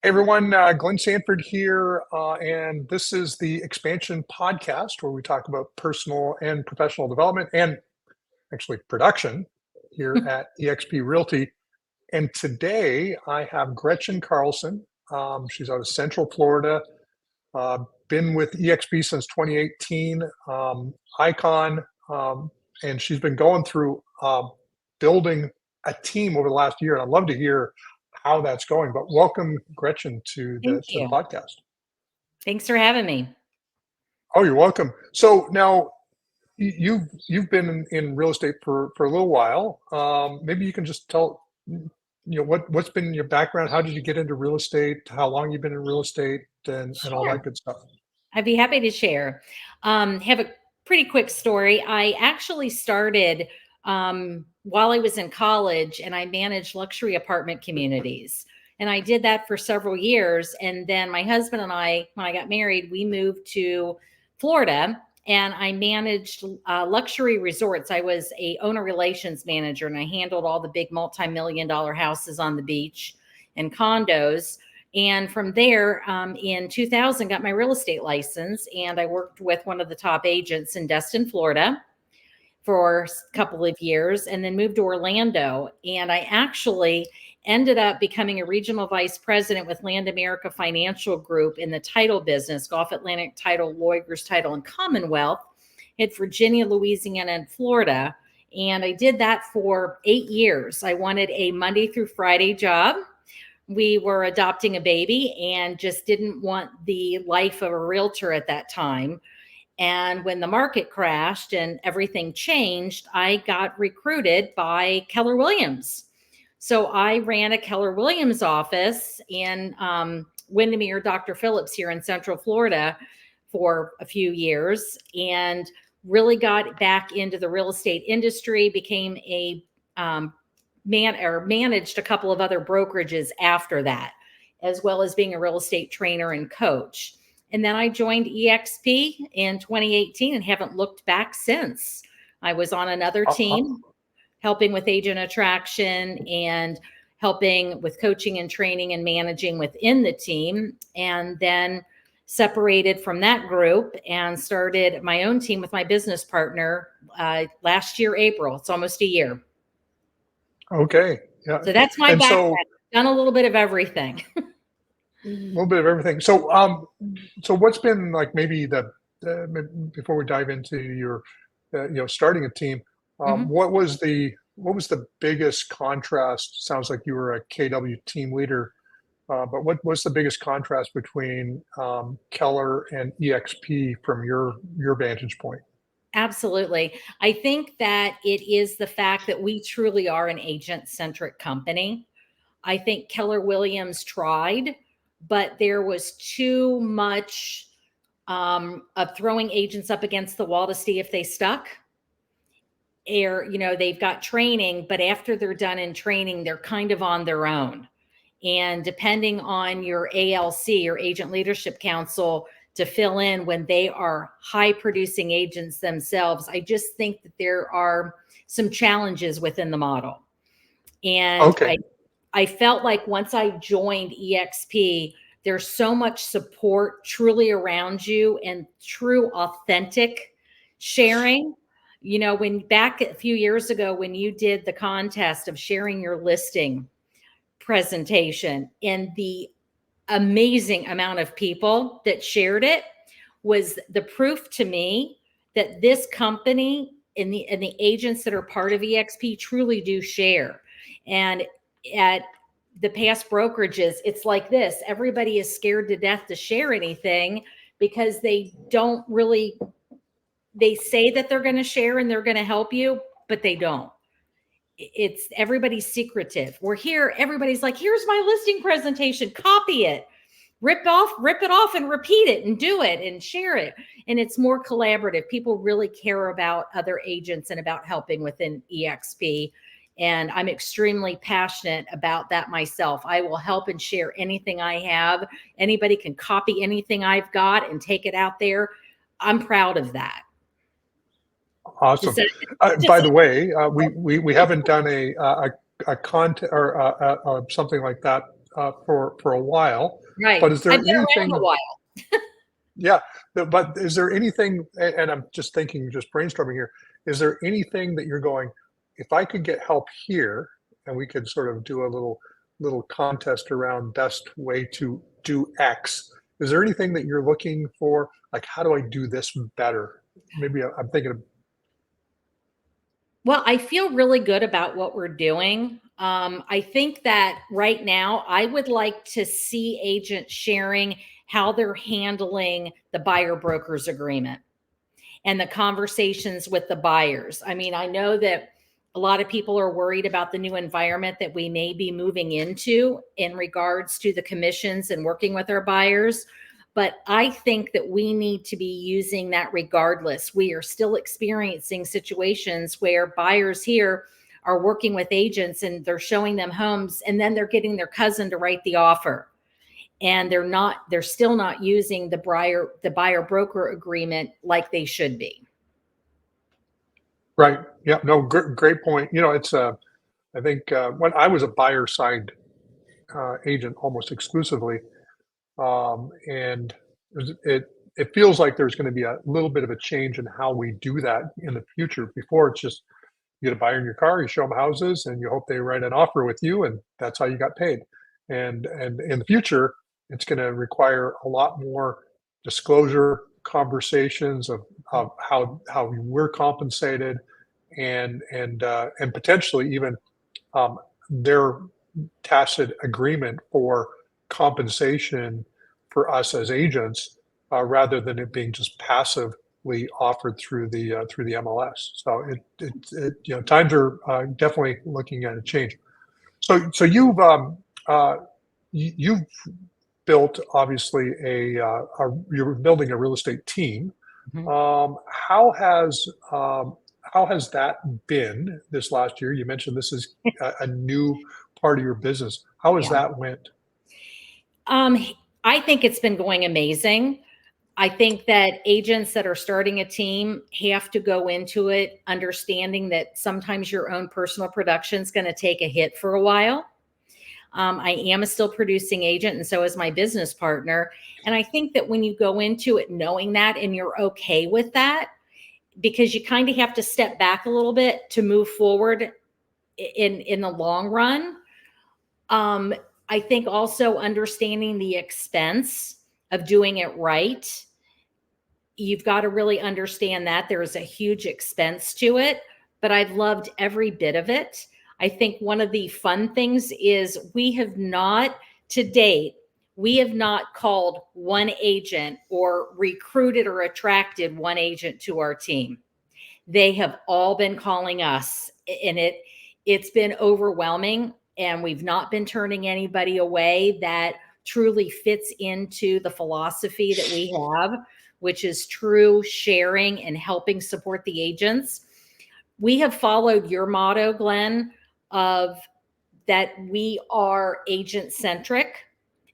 Hey everyone, Glenn Sanford here, and this is the Expansion Podcast where we talk about personal and professional development and actually production here at eXp Realty. And today I have Gretchen Carlson. She's out of Central Florida, uh, been with eXp since 2018, ICON, and she's been going through building a team over the last year. And I'd love to hear how that's going. But welcome, Gretchen, to Thank the you. podcast. Thanks for having me. Oh, you're welcome. So now you've been in real estate for a little while. Maybe you can just tell what's been your background. How did you get into real estate? How long you've been in real estate, and all that Sure. good stuff. I'd be happy to share. Have a pretty quick story. I actually started while I was in college and I managed luxury apartment communities. And I did that for several years. And then my husband and I, when I got married, we moved to Florida and I managed luxury resorts. I was a owner relations manager and I handled all the big multi-million-dollar houses on the beach and condos. And from there, in 2000, got my real estate license, and I worked with one of the top agents in Destin, Florida, for a couple of years, and then moved to Orlando. And I actually ended up becoming a regional vice president with Land America Financial Group in the title business, Gulf Atlantic Title, Lawyers Title, and Commonwealth, at Virginia, Louisiana, and Florida. And I did that for 8 years. I wanted a Monday through Friday job. We were adopting a baby and just didn't want the life of a realtor at that time. And when the market crashed and everything changed, I got recruited by Keller Williams. So I ran a Keller Williams office in Windermere, Dr. Phillips here in Central Florida for a few years and really got back into the real estate industry, became a managed a couple of other brokerages after that, as well as being a real estate trainer and coach. And then I joined eXp in 2018 and haven't looked back since. I was on another team helping with agent attraction and helping with coaching and training and managing within the team. And then separated from that group and started my own team with my business partner last year, April. It's almost a year. Okay, yeah, So that's my and background. so Done a little bit of everything. a little bit of everything. So what's been like maybe before we dive into your starting a team, Mhm. what was the biggest contrast? Sounds like you were a KW team leader, but what's the biggest contrast between Keller and EXP from your vantage point? Absolutely. I think that it is the fact that we truly are an agent-centric company. I think Keller Williams tried, but there was too much of throwing agents up against the wall to see if they stuck. Or, they've got training, but after they're done in training, they're kind of on their own. And depending on your ALC, your Agent Leadership Council, to fill in when they are high producing agents themselves, I just think that there are some challenges within the model. And Okay, I felt like once I joined EXP, there's so much support truly around you and true authentic sharing. When back a few years ago, when you did the contest of sharing your listing presentation and the amazing amount of people that shared it was the proof to me that this company and the agents that are part of EXP truly do share. And at the past brokerages, it's like this. Everybody is scared to death to share anything because they don't really, they say that they're going to share and they're going to help you, but they don't. It's everybody's secretive. We're here. Everybody's like, here's my listing presentation, copy it, rip it off and repeat it and do it and share it. And it's more collaborative. People really care about other agents and about helping within EXP. And I'm extremely passionate about that myself. I will help and share anything I have. Anybody can copy anything I've got and take it out there. I'm proud of that. Does awesome. that, By does the way, we haven't done a content or something like that for a while. Right. But is there I've been around a anything? while. Yeah, but is there anything? And I'm just thinking, just brainstorming here. Is there anything that you're going? If I could get help here, and we could sort of do a little contest around best way to do X. Is there anything that you're looking for? Like, how do I do this better? Maybe I'm thinking of. Well, I feel really good about what we're doing. I think that right now, I would like to see agents sharing how they're handling the buyer brokers agreement and the conversations with the buyers. I mean, I know that a lot of people are worried about the new environment that we may be moving into in regards to the commissions and working with our buyers. But I think that we need to be using that regardless. We are still experiencing situations where buyers here are working with agents and they're showing them homes and then they're getting their cousin to write the offer, and they're still not using the buyer broker agreement like they should be. Right. Yeah. No. Great point. It's I think when I was a buyer side agent almost exclusively, and it feels like there's going to be a little bit of a change in how we do that in the future. Before, it's just you get a buyer in your car, you show them houses, and you hope they write an offer with you, and that's how you got paid. And in the future, it's going to require a lot more disclosure conversations of how we're compensated, and potentially even their tacit agreement for compensation for us as agents, rather than it being just passively offered through the MLS. So times are definitely looking at a change. So you've built obviously you're building a real estate team. Mhm. How has that been this last year? You mentioned this is a new part of your business. How has Yeah. that went? Um, I think it's been going amazing. I think that agents that are starting a team have to go into it understanding that sometimes your own personal production is going to take a hit for a while. I am a still producing agent, and so is my business partner. And I think that when you go into it knowing that and you're okay with that, because you kind of have to step back a little bit to move forward in the long run. Um, I think also understanding the expense of doing it right. You've got to really understand that there is a huge expense to it, but I've loved every bit of it. I think one of the fun things is we have not, to date, we have not called one agent or recruited or attracted one agent to our team. They have all been calling us, and it's been overwhelming, and we've not been turning anybody away that truly fits into the philosophy that we have, which is true sharing and helping support the agents. We have followed your motto, Glenn, of that we are agent centric,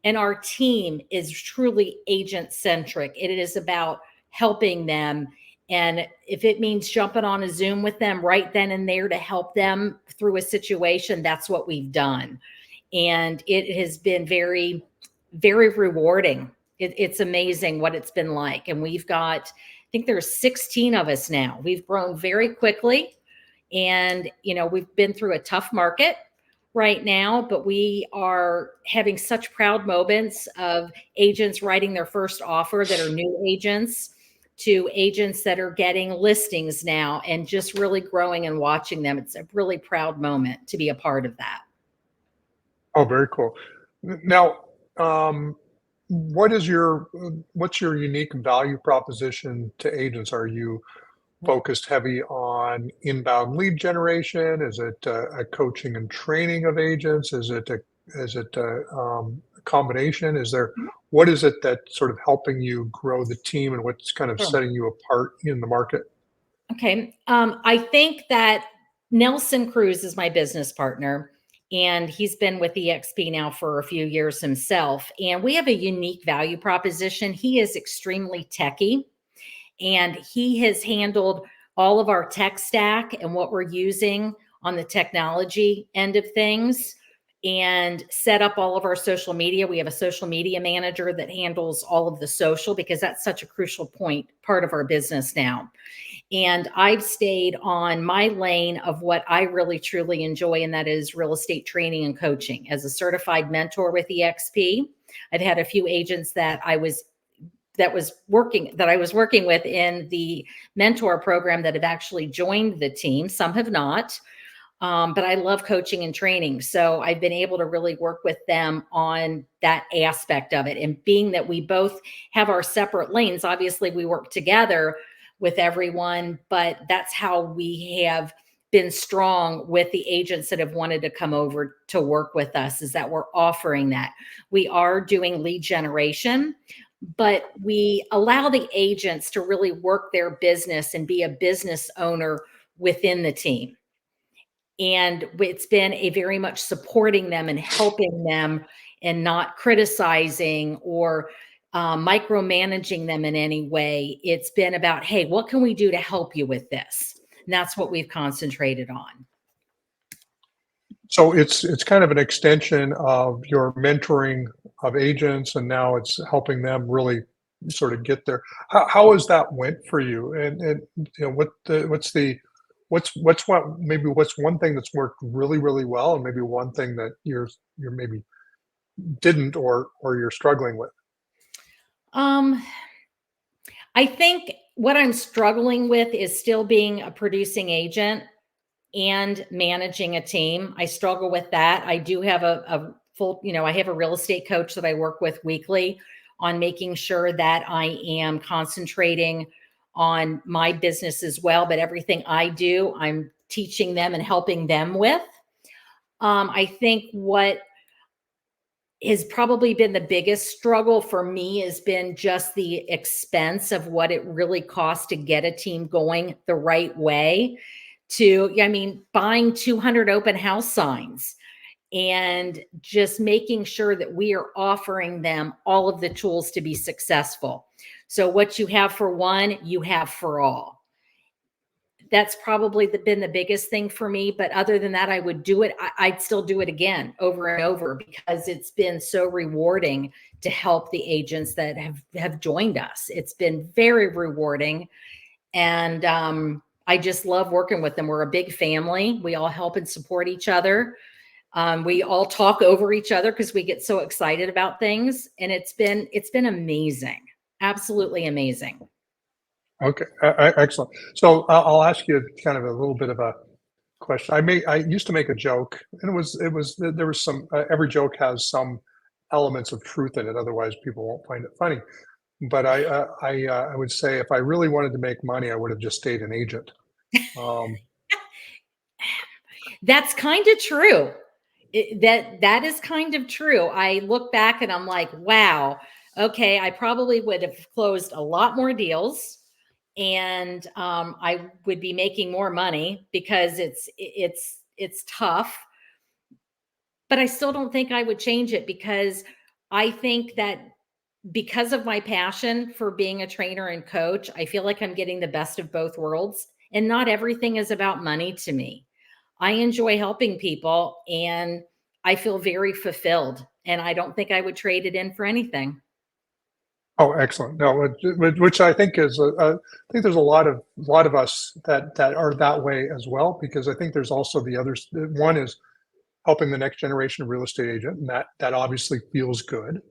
and our team is truly agent centric. It is about helping them. And if it means jumping on a Zoom with them right then and there to help them through a situation, that's what we've done. And it has been very, very rewarding. It's amazing what it's been like. And we've got, I think there's 16 of us now. We've grown very quickly. And, we've been through a tough market right now, but we are having such proud moments of agents writing their first offer that are new agents, to agents that are getting listings now, and just really growing and watching them. It's a really proud moment to be a part of that. Oh, very cool. Now, what's your unique value proposition to agents? Are you focused heavy on inbound lead generation? Is it a coaching and training of agents? Is it a combination? What is it that's sort of helping you grow the team, and what's kind of Sure. setting you apart in the market? Okay. I think that Nelson Cruz is my business partner, and he's been with EXP now for a few years himself. And we have a unique value proposition. He is extremely techy, and he has handled all of our tech stack and what we're using on the technology end of things. and set up all of our social media. We have a social media manager that handles all of the social, because that's such a crucial part of our business now. And I've stayed on my lane of what I really truly enjoy, and that is real estate training and coaching. As a certified mentor with EXP, I've had a few agents that I was working with in the mentor program that have actually joined the team. Some have not. But I love coaching and training. So I've been able to really work with them on that aspect of it. And being that we both have our separate lanes, obviously we work together with everyone, but that's how we have been strong with the agents that have wanted to come over to work with us, is that we're offering that. We are doing lead generation, but we allow the agents to really work their business and be a business owner within the team. And it's been a very much supporting them and helping them, and not criticizing or micromanaging them in any way. It's been about, hey, what can we do to help you with this? And that's what we've concentrated on. So it's kind of an extension of your mentoring of agents, and now it's helping them really sort of get there. How has that went for you? And what's one thing that's worked really, really well, and maybe one thing that you're maybe didn't, or you're struggling with? Um, I think what I'm struggling with is still being a producing agent and managing a team. I struggle with that. I do have a full, I have a real estate coach that I work with weekly on making sure that I am concentrating on my business as well. But everything I do, I'm teaching them and helping them with. I think what has probably been the biggest struggle for me has been just the expense of what it really costs to get a team going the right way. Buying 200 open house signs and just making sure that we are offering them all of the tools to be successful. So what you have for one, you have for all. That's probably been the biggest thing for me. But other than that, I would do it. I'd still do it again over and over, because it's been so rewarding to help the agents that have joined us. It's been very rewarding. And I just love working with them. We're a big family. We all help and support each other. We all talk over each other because we get so excited about things. And it's been amazing. Absolutely amazing. Okay, excellent. So I'll ask you kind of a little bit of a question. I used to make a joke, and there was some every joke has some elements of truth in it. Otherwise, people won't find it funny. But I would say, if I really wanted to make money, I would have just stayed an agent. Um, That's kind of true. That is kind of true. I look back and I'm like, wow, okay, I probably would have closed a lot more deals, and I would be making more money, because it's tough. But I still don't think I would change it, because I think that because of my passion for being a trainer and coach, I feel like I'm getting the best of both worlds. And not everything is about money to me. I enjoy helping people, and I feel very fulfilled. And I don't think I would trade it in for anything. oh, excellent. No, which I think is I think there's a lot of us that are that way as well, because I think there's also the others. One is helping the next generation of real estate agent, and that obviously feels good.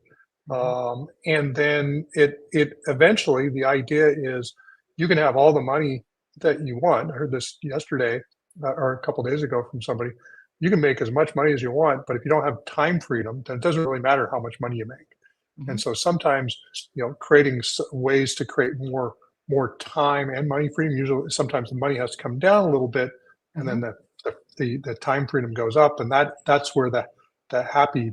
Mhm. And then it eventually, the idea is you can have all the money that you want. I heard this yesterday, or a couple days ago, from somebody. You can make as much money as you want, but if you don't have time freedom, then it doesn't really matter how much money you make. And Mhm. so sometimes, creating ways to create more time and money freedom. Usually, sometimes the money has to come down a little bit, and then Mhm. the time freedom goes up, and that's where the happy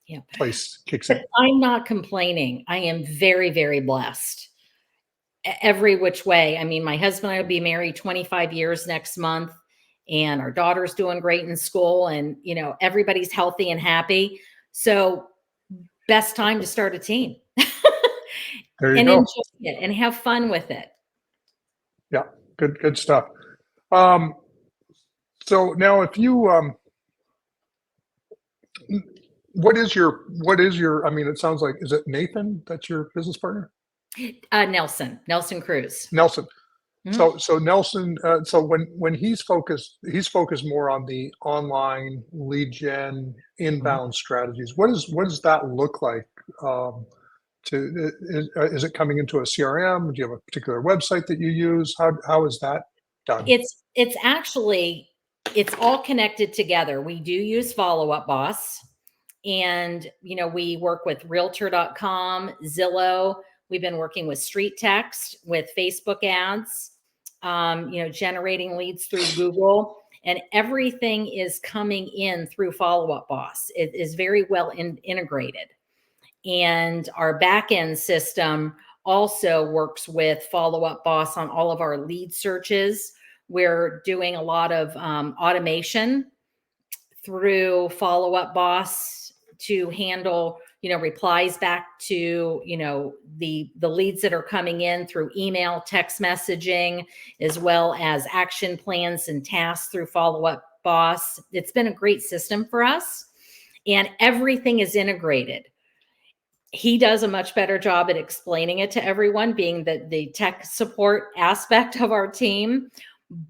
Yeah. place kicks in. But I'm not complaining. I am very, very blessed, every which way. I mean, my husband and I will be married 25 years next month, and our daughter's doing great in school, and everybody's healthy and happy. So, best time to start a team There you and go. enjoy it and have fun with it. Yeah, good stuff. Um, so now, if you what is your, I mean, it sounds like, is it Nathan that's your business partner? Nelson Cruz. Nelson. Mhm. So Nelson, so when he's focused more on the online lead gen Mhm. inbound strategies. What does that look like? Is it coming into a CRM? Do you have a particular website that you use? How is that done? It's actually it's all connected together. We do use Follow Up Boss, and we work with Realtor.com, Zillow. We've been working with Street Text, with Facebook ads, generating leads through Google, and everything is coming in through Follow Up Boss. It is very well integrated. And our back end system also works with Follow Up Boss on all of our lead searches. We're doing a lot of automation through Follow Up Boss to handle replies back to the leads that are coming in through email, text messaging, as well as action plans and tasks through Follow Up Boss. It's been a great system for us, and everything is integrated. He does a much better job at explaining it to everyone, being the tech support aspect of our team,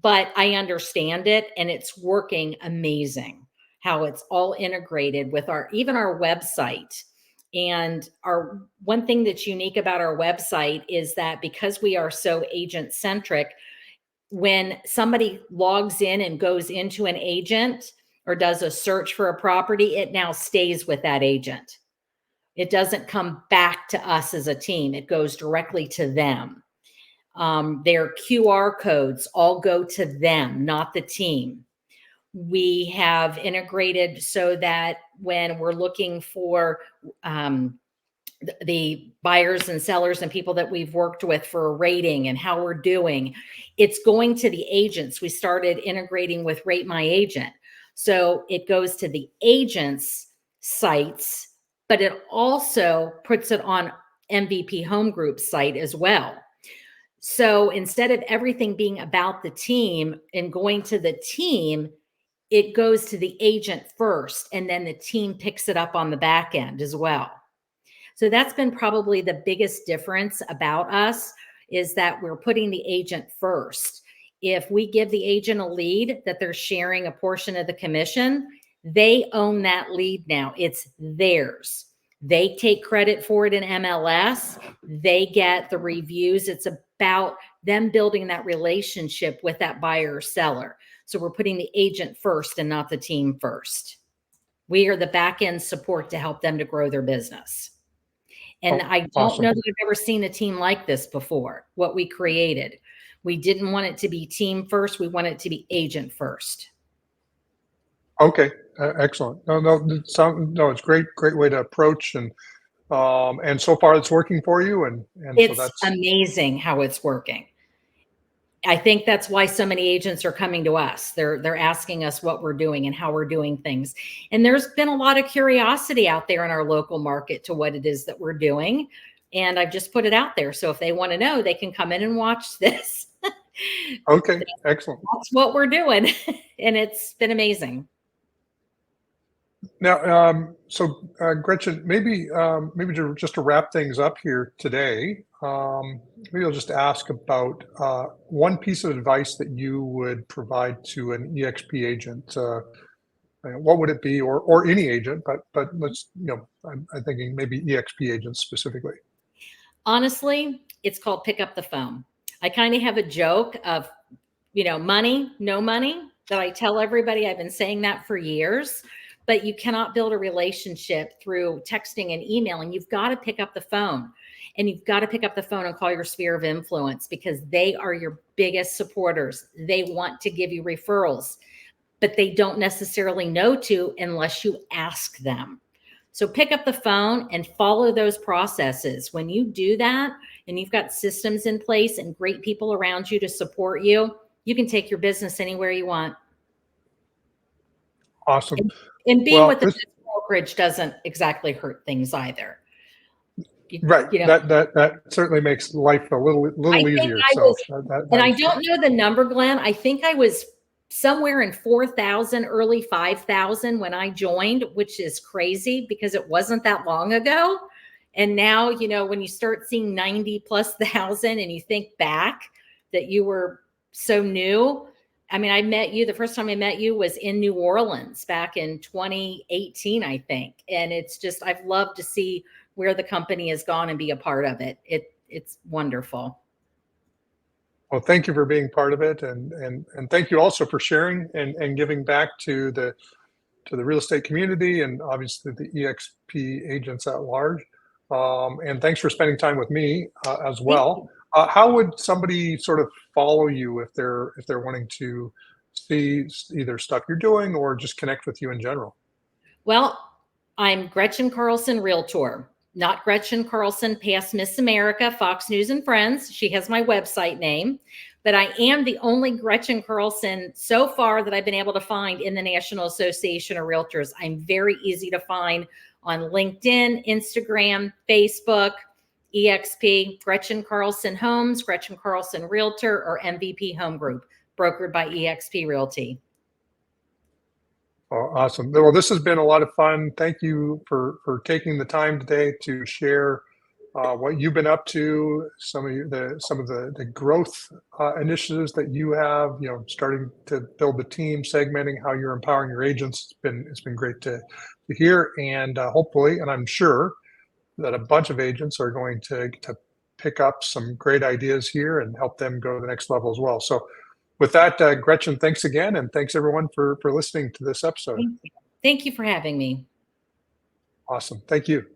but I understand it, and it's working amazing how it's all integrated with even our website. And our one thing that's unique about our website is that because we are so agent centric, when somebody logs in and goes into an agent or does a search for a property, it now stays with that agent. It doesn't come back to us as a team. It goes directly to them. Their QR codes all go to them, not the team. We have integrated so that when we're looking for the buyers and sellers and people that we've worked with for a rating and how we're doing, it's going to the agents. We started integrating with Rate My Agent. So it goes to the agents' sites, but it also puts it on MVP Home Group's site as well. So instead of everything being about the team and going to the team, it goes to the agent first, and then the team picks it up on the back end as well. So that's been probably the biggest difference about us, is that we're putting the agent first. If we give the agent a lead that they're sharing a portion of the commission, they own that lead now. It's theirs. They take credit for it in MLS. They get the reviews. It's about them building that relationship with that buyer or seller. So we're putting the agent first and not the team first. We are the back end support to help them to grow their business. And Oh, I don't know awesome. that I've ever seen a team like this before, what we created. We didn't want it to be team first. We want it to be agent first. Okay, excellent. No, it's great way to approach, and so far it's working for you, and so It's that's amazing how it's working. I think that's why so many agents are coming to us. They're asking us what we're doing and how we're doing things. And there's been a lot of curiosity out there in our local market to what it is that we're doing. And I've just put it out there. So if they want to know, they can come in and watch this. okay. Excellent. That's what we're doing. And it's been amazing. Now, Gretchen, maybe just to wrap things up here today, maybe I'll just ask about one piece of advice that you would provide to an EXP agent. What would it be, or any agent? But let's, I'm thinking maybe EXP agents specifically. Honestly, it's called pick up the phone. I kind of have a joke of, money, no money, that I tell everybody. I've been saying that for years, but you cannot build a relationship through texting and emailing. You've got to pick up the phone, and you've got to pick up the phone and call your sphere of influence, because they are your biggest supporters. They want to give you referrals, but they don't necessarily know to unless you ask them. So pick up the phone and follow those processes. When you do that and you've got systems in place and great people around you to support you, you can take your business anywhere you want. Awesome. And being Well, with a brokerage doesn't exactly hurt things either. right. You know, That certainly makes life a I little think easier. I So was, that and I is don't know the number, Glenn. I think I was somewhere in 4,000, early 5,000 when I joined, which is crazy because it wasn't that long ago. And now, you know, when you start seeing 90 plus thousand and you think back that you were so new. I mean, I met you, the first time I met you was in New Orleans back in 2018, I think. And it's just, I've loved to see where the company has gone and be a part of it. It's wonderful. Well, thank you for being part of it, and thank you also for sharing and giving back to the real estate community and obviously the EXP agents at large. And thanks for spending time with me as well. How would somebody sort of follow you if they're wanting to see either stuff you're doing or just connect with you in general? Well, I'm Gretchen Carlson, Realtor, not Gretchen Carlson, past Miss America, Fox News and Friends. She has my website name, but I am the only Gretchen Carlson so far that I've been able to find in the National Association of Realtors. I'm very easy to find on LinkedIn, Instagram, Facebook, EXP, Gretchen Carlson Homes, Gretchen Carlson Realtor, or MVP Home Group, brokered by EXP Realty. Oh, awesome. Well, this has been a lot of fun. Thank you for taking the time today to share what you've been up to, some of the growth initiatives that you have. You know, starting to build the team, segmenting how you're empowering your agents. It's been great to hear, and hopefully, and I'm sure that a bunch of agents are going to pick up some great ideas here and help them go to the next level as well. So with that, Gretchen, thanks again. And thanks everyone for listening to this episode. Thank you for having me. Awesome. Thank you.